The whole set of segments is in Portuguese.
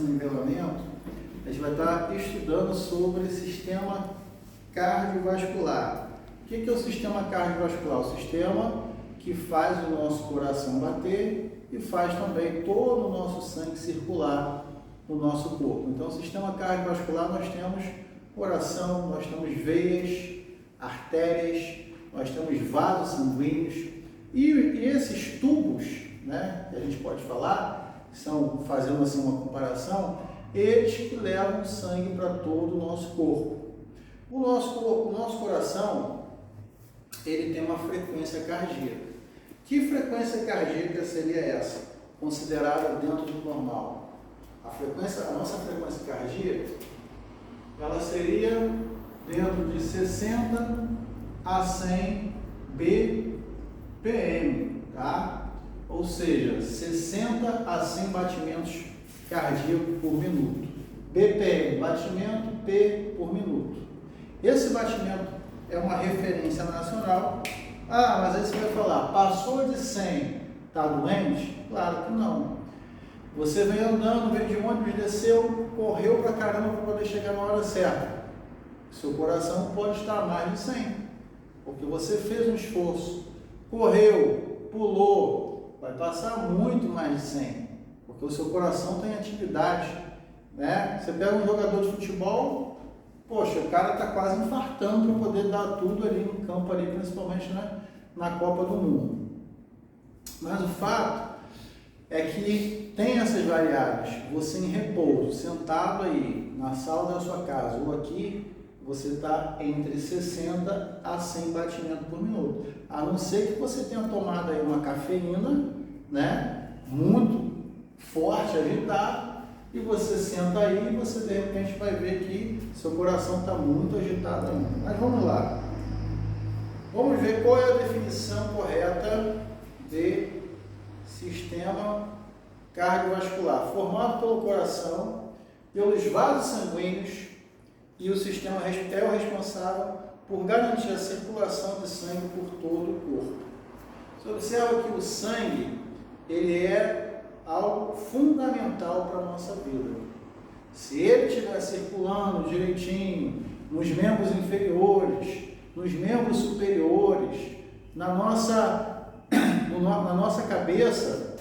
nivelamento, a gente vai estar estudando sobre o sistema cardiovascular. O que é o sistema cardiovascular? O sistema que faz o nosso coração bater e faz também todo o nosso sangue circular no nosso corpo. Então, o sistema cardiovascular, nós temos coração, nós temos veias, artérias, nós temos vasos sanguíneos e esses tubos, né, que a gente pode falar, são, fazendo assim uma comparação, eles que levam sangue para todo o nosso corpo. O nosso coração, ele tem uma frequência cardíaca. Que frequência cardíaca seria essa, considerada dentro do normal? A nossa frequência cardíaca, ela seria dentro de 60 a 100 BPM, tá? Ou seja, 60 a 100 batimentos cardíacos por minuto. BPM, batimento, P por minuto. Esse batimento é uma referência nacional. Ah, mas aí você vai falar, passou de 100, está doente? Claro que não. Você vem andando, veio de ônibus, desceu, correu pra caramba para poder chegar na hora certa. Seu coração pode estar a mais de 100, porque você fez um esforço, correu, pulou, vai passar muito mais de 100, porque o seu coração tem atividade, né? Você pega um jogador de futebol, poxa, o cara está quase infartando para poder dar tudo ali no campo, ali, principalmente na Copa do Mundo. Mas o fato é que tem essas variáveis. Você em repouso, sentado aí na sala da sua casa ou aqui, você está entre 60 a 100 batimentos por minuto. A não ser que você tenha tomado aí uma cafeína, né, muito forte, agitada, e você senta aí e você de repente vai ver que seu coração está muito agitado ainda. Mas vamos lá. Vamos ver qual é a definição correta de sistema cardiovascular. Formado pelo coração, pelos vasos sanguíneos, e o sistema é o responsável por garantir a circulação de sangue por todo o corpo. Você observa que o sangue, ele é algo fundamental para a nossa vida. Se ele estiver circulando direitinho nos membros inferiores, nos membros superiores, na nossa cabeça,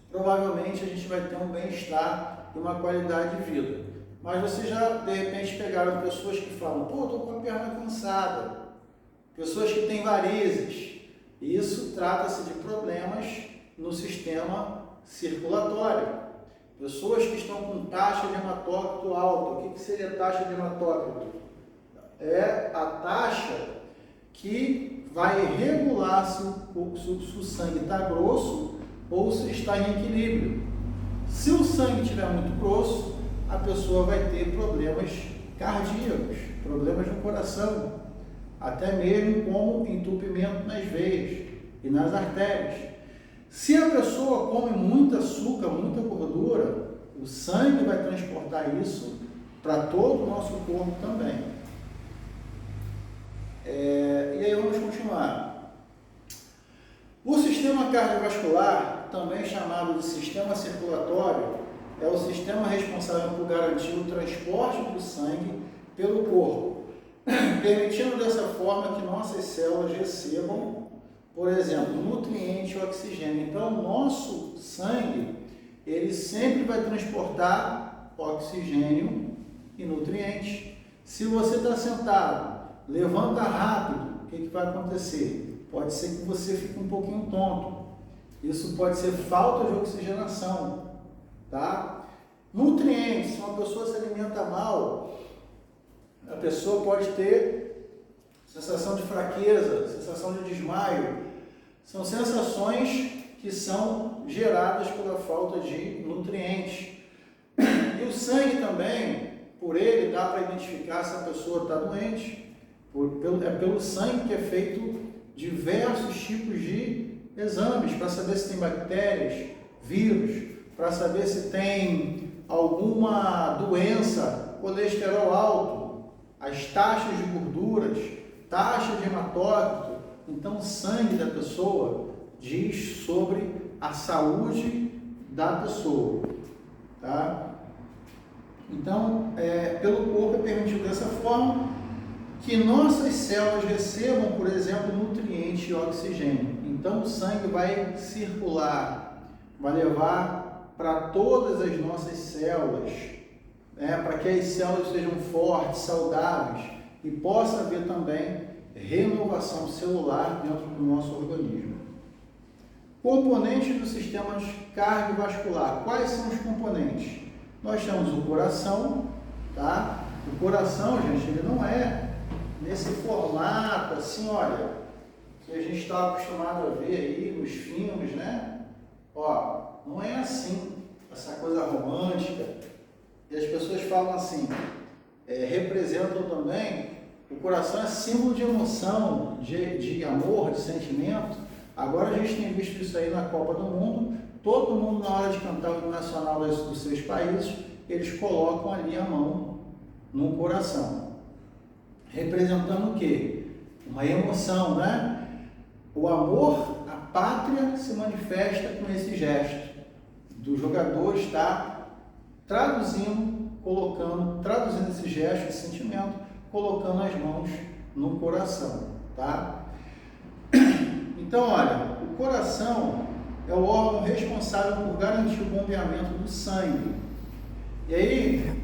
provavelmente a gente vai ter um bem-estar e uma qualidade de vida. Mas vocês já, de repente, pegaram pessoas que falam, pô, estou com a perna cansada, pessoas que têm varizes. Isso trata-se de problemas no sistema circulatório. Pessoas que estão com taxa de hematócrito alta. O que seria taxa de hematócrito? É a taxa que vai regular se o sangue está grosso ou se está em equilíbrio. Se o sangue estiver muito grosso, a pessoa vai ter problemas cardíacos, problemas no coração, até mesmo como entupimento nas veias e nas artérias. Se a pessoa come muito açúcar, muita gordura, o sangue vai transportar isso para todo o nosso corpo também. E aí vamos continuar. O sistema cardiovascular, também chamado de sistema circulatório, é o sistema responsável por garantir o transporte do sangue pelo corpo, permitindo dessa forma que nossas células recebam, por exemplo, nutriente e oxigênio. Então, o nosso sangue, ele sempre vai transportar oxigênio e nutrientes. Se você está sentado, levanta rápido, o que vai acontecer? Pode ser que você fique um pouquinho tonto. Isso pode ser falta de oxigenação. Tá? Nutrientes, se uma pessoa se alimenta mal, a pessoa pode ter sensação de fraqueza, sensação de desmaio. São sensações que são geradas pela falta de nutrientes. E o sangue também, por ele, dá para identificar se a pessoa está doente. É pelo sangue que é feito diversos tipos de exames, para saber se tem bactérias, vírus, para saber se tem alguma doença, colesterol alto, as taxas de gorduras, taxa de hematócrito. Então, o sangue da pessoa diz sobre a saúde da pessoa. tá? Então, pelo corpo é permitido dessa forma que nossas células recebam, por exemplo, nutrientes e oxigênio. Então, o sangue vai circular, vai levar para todas as nossas células, para que as células sejam fortes, saudáveis e possa haver também renovação celular dentro do nosso organismo. Componentes do sistema cardiovascular. Quais são os componentes? Nós temos o coração, tá? O coração, gente, ele não é nesse formato assim, olha, que a gente está acostumado a ver aí nos filmes, né? Ó, não é assim, essa coisa romântica. E as pessoas falam assim, representam também, o coração é símbolo de emoção, de amor, de sentimento. Agora a gente tem visto isso aí na Copa do Mundo, todo mundo na hora de cantar o hino nacional dos seus países, eles colocam ali a mão no coração, representando o quê? Uma emoção, né? O amor à pátria se manifesta com esse gesto, do jogador estar traduzindo esse gesto, esse sentimento, colocando as mãos no coração, tá? Então, olha, o coração é o órgão responsável por garantir o bombeamento do sangue. E aí,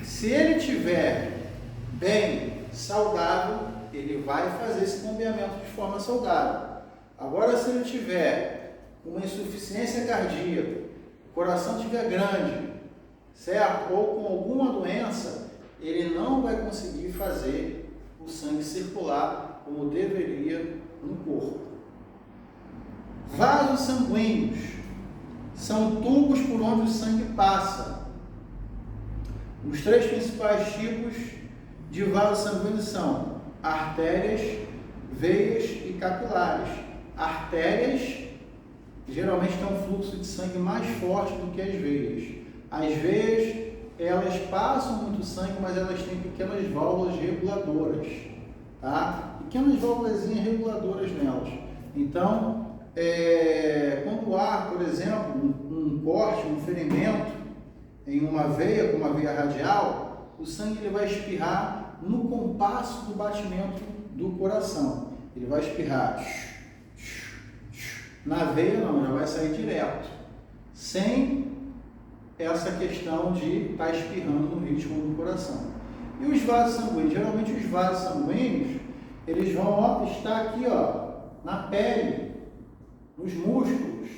se ele estiver bem, saudável, ele vai fazer esse bombeamento de forma saudável. Agora, se ele tiver uma insuficiência cardíaca, o coração estiver grande, certo? Ou com alguma doença, ele não vai conseguir fazer o sangue circular como deveria no corpo. Vasos sanguíneos são tubos por onde o sangue passa. Os três principais tipos de vasos sanguíneos são artérias, veias e capilares. Artérias geralmente têm um fluxo de sangue mais forte do que as veias. As veias, elas passam muito sangue, mas elas têm pequenas válvulas reguladoras, tá? Pequenas válvulas reguladoras nelas. Então, quando há, por exemplo, um corte, um ferimento em uma veia, como a veia radial, o sangue ele vai espirrar no compasso do batimento do coração. Ele vai espirrar. Na veia não, já vai sair direto, sem essa questão de estar espirrando no ritmo do coração. E os vasos sanguíneos? Geralmente os vasos sanguíneos, eles vão estar aqui, na pele, nos músculos,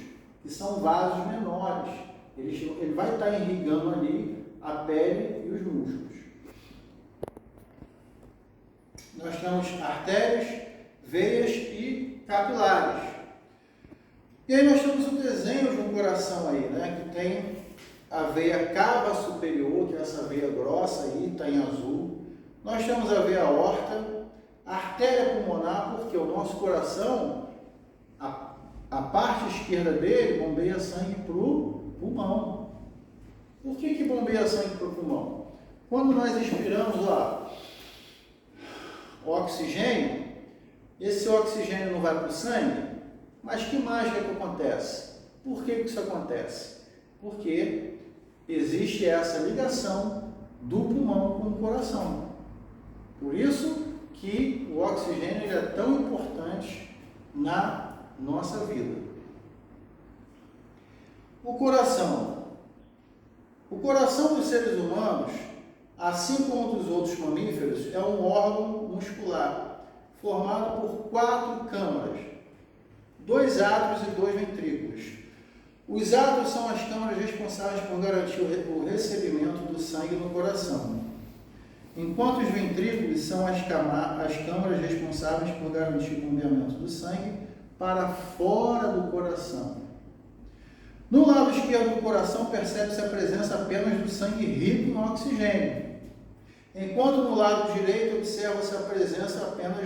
que são vasos menores. Ele vai estar irrigando ali a pele e os músculos. Nós temos artérias, veias e capilares. E aí nós temos o desenho de um coração aí, né? Que tem a veia cava superior, que é essa veia grossa aí, está em azul. Nós temos a veia aorta, a artéria pulmonar, porque o nosso coração, a parte esquerda dele bombeia sangue para o pulmão. Por que bombeia sangue para o pulmão? Quando nós expiramos oxigênio, esse oxigênio não vai para o sangue, mas que mágica que acontece? Por que isso acontece? Porque existe essa ligação do pulmão com o coração. Por isso que o oxigênio é tão importante na nossa vida. O coração. O coração dos seres humanos, assim como dos outros mamíferos, é um órgão muscular formado por 4 câmaras, 2 átrios e 2 ventrículos. Os átrios são as câmaras responsáveis por garantir o recebimento do sangue no coração, enquanto os ventrículos são as câmaras responsáveis por garantir o bombeamento do sangue para fora do coração. No lado esquerdo do coração percebe-se a presença apenas do sangue rico em oxigênio, enquanto no lado direito observa-se a presença apenas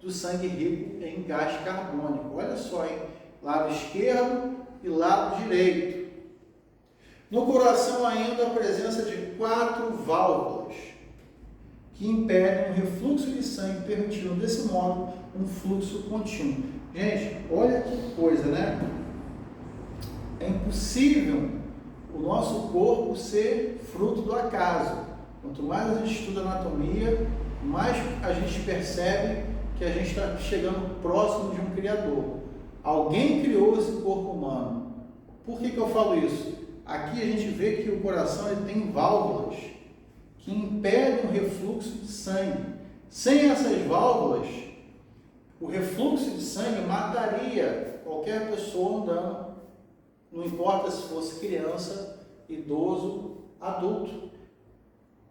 do sangue rico em gás carbônico. Olha só, hein? Lado esquerdo e lado direito. No coração ainda a presença de 4 válvulas que impedem o refluxo de sangue, permitindo desse modo um fluxo contínuo. Gente, olha que coisa, né? É impossível o nosso corpo ser fruto do acaso. Quanto mais a gente estuda anatomia, mais a gente percebe que a gente está chegando próximo de um Criador. Alguém criou esse corpo humano. Por que eu falo isso? Aqui a gente vê que o coração ele tem válvulas que impedem o refluxo de sangue. Sem essas válvulas, o refluxo de sangue mataria qualquer pessoa andando, não importa se fosse criança, idoso, adulto.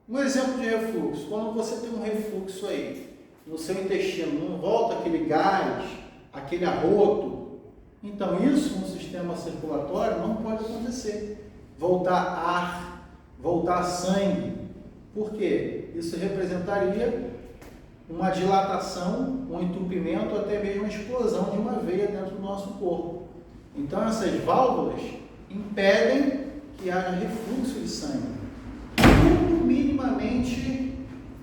Um exemplo de refluxo, quando você tem um refluxo aí, no seu intestino, não volta aquele gás, aquele arroto, então isso no sistema circulatório não pode acontecer. Voltar ar, voltar sangue. Por quê? Isso representaria uma dilatação, um entupimento, até mesmo a explosão de uma veia dentro do nosso corpo. Então essas válvulas impedem que haja refluxo de sangue. Tudo minimamente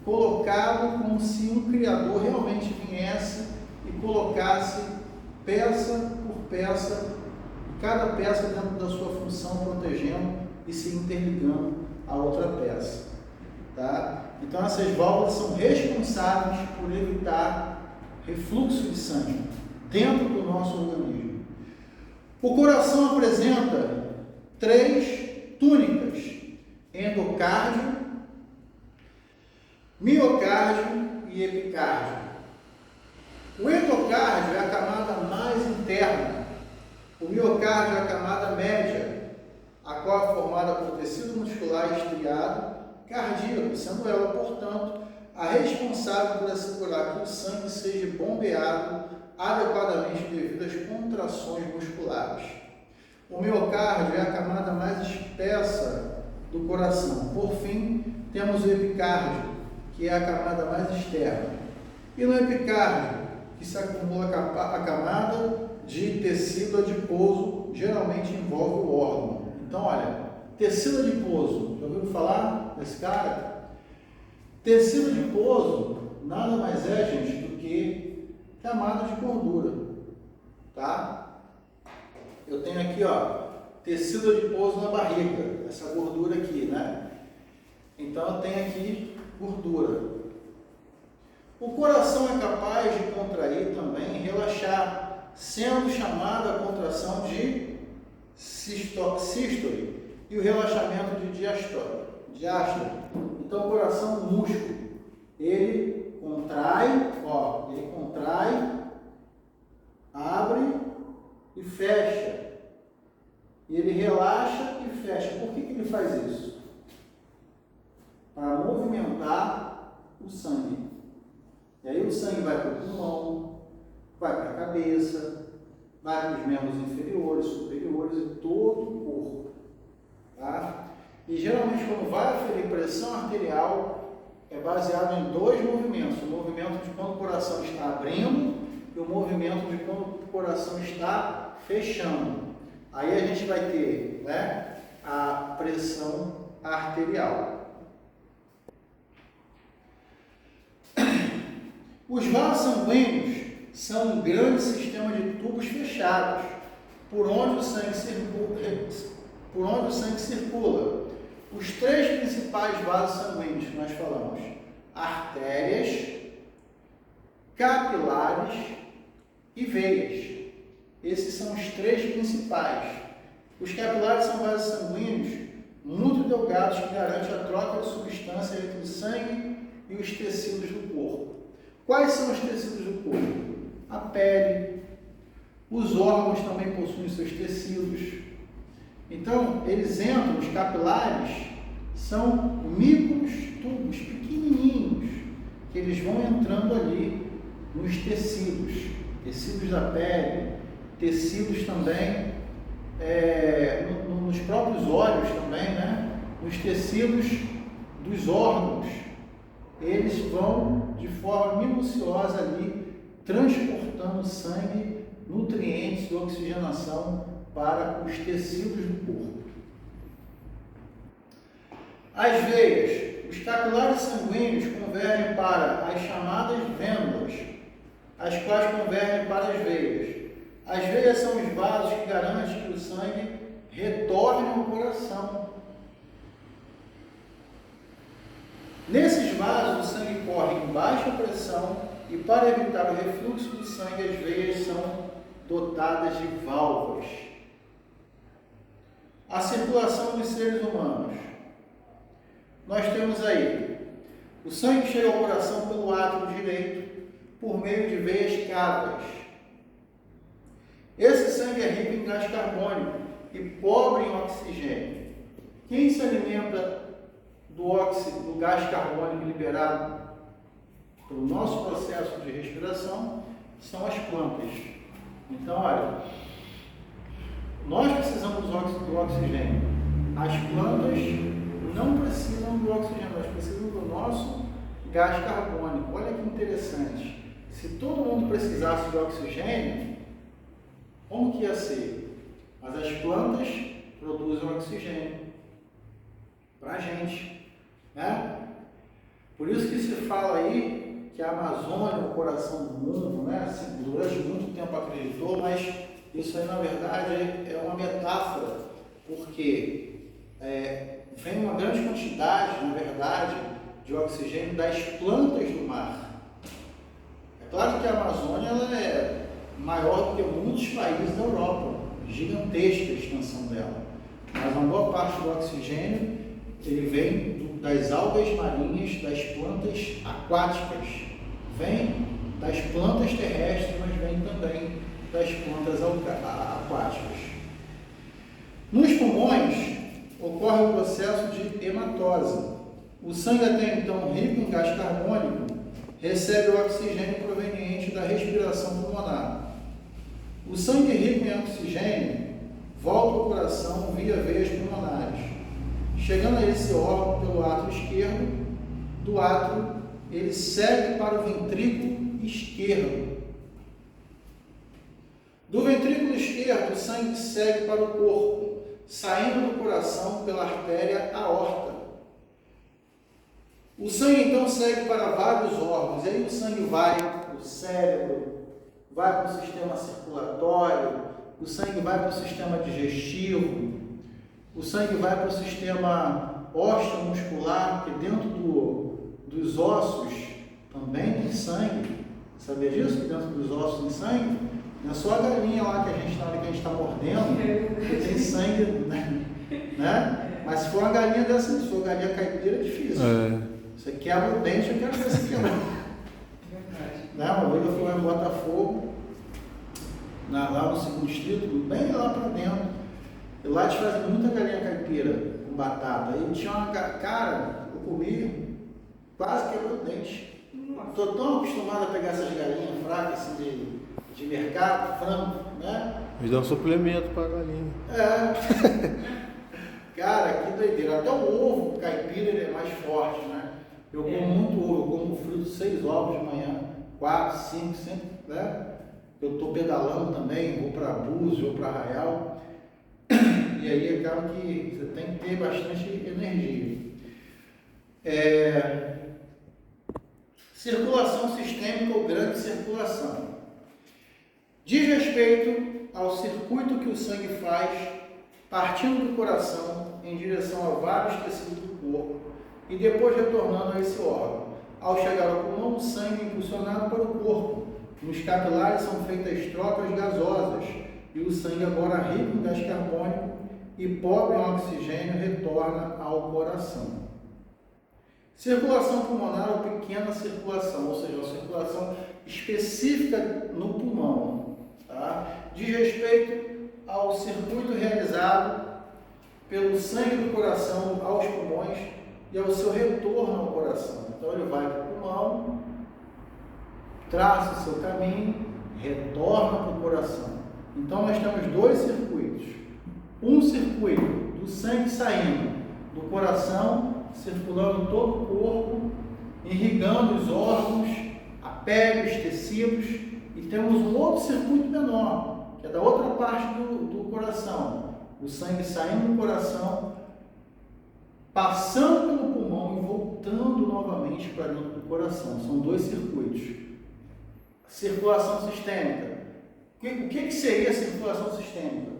colocado como se um Criador realmente viesse e colocasse peça por peça, cada peça dentro da sua função, protegendo e se interligando a outra peça. Tá? Então essas válvulas são responsáveis por evitar refluxo de sangue dentro do nosso organismo. O coração apresenta 3 túnicas: endocárdio, miocárdio e epicárdio. O endocárdio é a camada mais interna, o miocárdio é a camada média, a qual é formada por tecido muscular estriado cardíaco, sendo ela, portanto, a responsável por assegurar que o sangue seja bombeado adequadamente devido às contrações musculares. O miocárdio é a camada mais espessa do coração. Por fim, temos o epicárdio, que é a camada mais externa. E no epicárdio, que se acumula a camada de tecido adiposo, geralmente envolve o órgão. Então, olha, tecido adiposo, já ouviram falar desse cara? Tecido adiposo nada mais é, gente, do que camada de gordura, tá? Eu tenho aqui, ó, tecido adiposo na barriga, essa gordura aqui, né? Então eu tenho aqui gordura. O coração é capaz de contrair também e relaxar, sendo chamada a contração de sístole e o relaxamento de diástole. Então o coração é um músculo, ele contrai, ó, ele contrai, abre e fecha. E ele relaxa e fecha. Por que ele faz isso? Para movimentar o sangue. E aí o sangue vai para o pulmão, vai para a cabeça, vai para os membros inferiores, superiores e todo o corpo. Tá? E geralmente quando vai aferir pressão arterial, é baseado em 2 movimentos. O movimento de quando o coração está abrindo e o movimento de quando o coração está fechando. Aí a gente vai ter, né, a pressão arterial. Os vasos sanguíneos são um grande sistema de tubos fechados, por onde o sangue circula. Os 3 principais vasos sanguíneos que nós falamos: artérias, capilares e veias. Esses são os 3 principais. Os capilares são vasos sanguíneos muito delgados que garantem a troca de substância entre o sangue e os tecidos do corpo. Quais são os tecidos do corpo? A pele, os órgãos também possuem seus tecidos. Então, eles entram, os capilares são micros tubos pequenininhos, que eles vão entrando ali nos tecidos, tecidos da pele, tecidos também, nos próprios olhos também, né? Nos tecidos dos órgãos. Eles vão de forma minuciosa ali, transportando sangue, nutrientes e oxigenação para os tecidos do corpo. As veias. Os capilares sanguíneos convergem para as chamadas vênulas, as quais convergem para as veias. As veias são os vasos que garantem que o sangue retorne ao coração. Nesses vasos, o sangue corre em baixa pressão e, para evitar o refluxo do sangue, as veias são dotadas de válvulas. A circulação dos seres humanos. Nós temos aí o sangue chega ao coração pelo átrio direito por meio de veias cavas. Esse sangue é rico em gás carbônico e pobre em oxigênio. Quem se alimenta do gás carbônico liberado pelo nosso processo de respiração são as plantas. Então, olha, nós precisamos do oxigênio. As plantas não precisam do oxigênio, elas precisam do nosso gás carbônico. Olha que interessante. Se todo mundo precisasse de oxigênio, como que ia ser? Mas as plantas produzem oxigênio para a gente, né? Por isso que se fala aí que a Amazônia é o coração do mundo, né? Assim, durante muito tempo acreditou, mas isso aí na verdade é uma metáfora, porque vem uma grande quantidade, na verdade, de oxigênio das plantas do mar. É claro que a Amazônia ela é maior do que muitos países da Europa, gigantesca a extensão dela, mas uma boa parte do oxigênio ele vem das algas marinhas, das plantas aquáticas, vem das plantas terrestres, mas vem também das plantas aquáticas. Nos pulmões ocorre o processo de hematose. O sangue, até então rico em gás carbônico, recebe o oxigênio proveniente da respiração pulmonar. O sangue rico em oxigênio volta ao coração via veias pulmonares. Chegando a esse órgão pelo átrio esquerdo, do átrio ele segue para o ventrículo esquerdo. Do ventrículo esquerdo, o sangue segue para o corpo, saindo do coração pela artéria aorta. O sangue então segue para vários órgãos, e aí o sangue vai para o cérebro, vai para o sistema circulatório, o sangue vai para o sistema digestivo, o sangue vai para o sistema osteomuscular, porque dentro dos ossos também tem sangue. Sabia disso? Que dentro dos ossos tem sangue? Não é só a galinha lá que a gente, na hora que a gente está mordendo, que tem sangue, né? Mas se for uma galinha dessa, se for galinha caipira, é difícil. Você quebra o dente, eu quero ver você quebrar. Uma vez eu fui lá em Botafogo, lá no segundo distrito, bem lá para dentro. E lá eles fazem muita galinha caipira com batata. Aí tinha uma cara, eu comi, quase quebrou o dente. Estou tão acostumado a pegar essas galinhas fracas assim de mercado, frango, né? Eles dão um suplemento para a galinha. Cara, que doideira. Até o ovo caipira ele é mais forte, né? Eu como muito ovo, eu como frito 6 ovos de manhã, 4, 5, sempre, né? Eu estou pedalando também, vou para Búzios, vou para Arraial. E aí acaba que você tem que ter bastante energia. Circulação sistêmica ou grande circulação. Diz respeito ao circuito que o sangue faz partindo do coração em direção a vários tecidos do corpo e depois retornando a esse órgão. Ao chegar ao pulmão, o sangue é impulsionado para o corpo. Nos capilares são feitas trocas gasosas e o sangue, agora rico em gás carbônico e pobre em oxigênio, retorna ao coração. Circulação pulmonar ou pequena circulação, ou seja, uma circulação específica no pulmão. Tá? Diz respeito ao circuito realizado pelo sangue do coração aos pulmões e ao seu retorno ao coração. Então ele vai para o pulmão, traça o seu caminho, retorna para o coração. Então nós temos 2 circuitos. Um circuito do sangue saindo do coração, circulando todo o corpo, irrigando os órgãos, a pele, os tecidos, e temos um outro circuito menor, que é da outra parte do coração. O sangue saindo do coração, passando pelo pulmão e voltando novamente para dentro do coração. São 2 circuitos. Circulação sistêmica. O que seria a circulação sistêmica?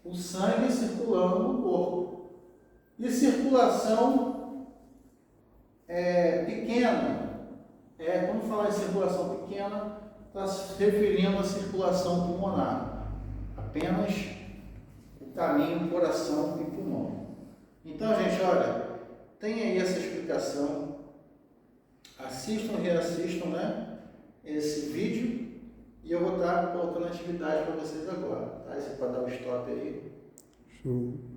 o sangue circulando no corpo. E circulação pequena, quando falar em circulação pequena, está se referindo à circulação pulmonar, apenas o caminho coração e pulmão. Então, gente, olha, tem aí essa explicação, assistam, reassistam, né, esse vídeo, e eu vou estar colocando atividade para vocês agora, tá? Você pode dar um stop aí. Show.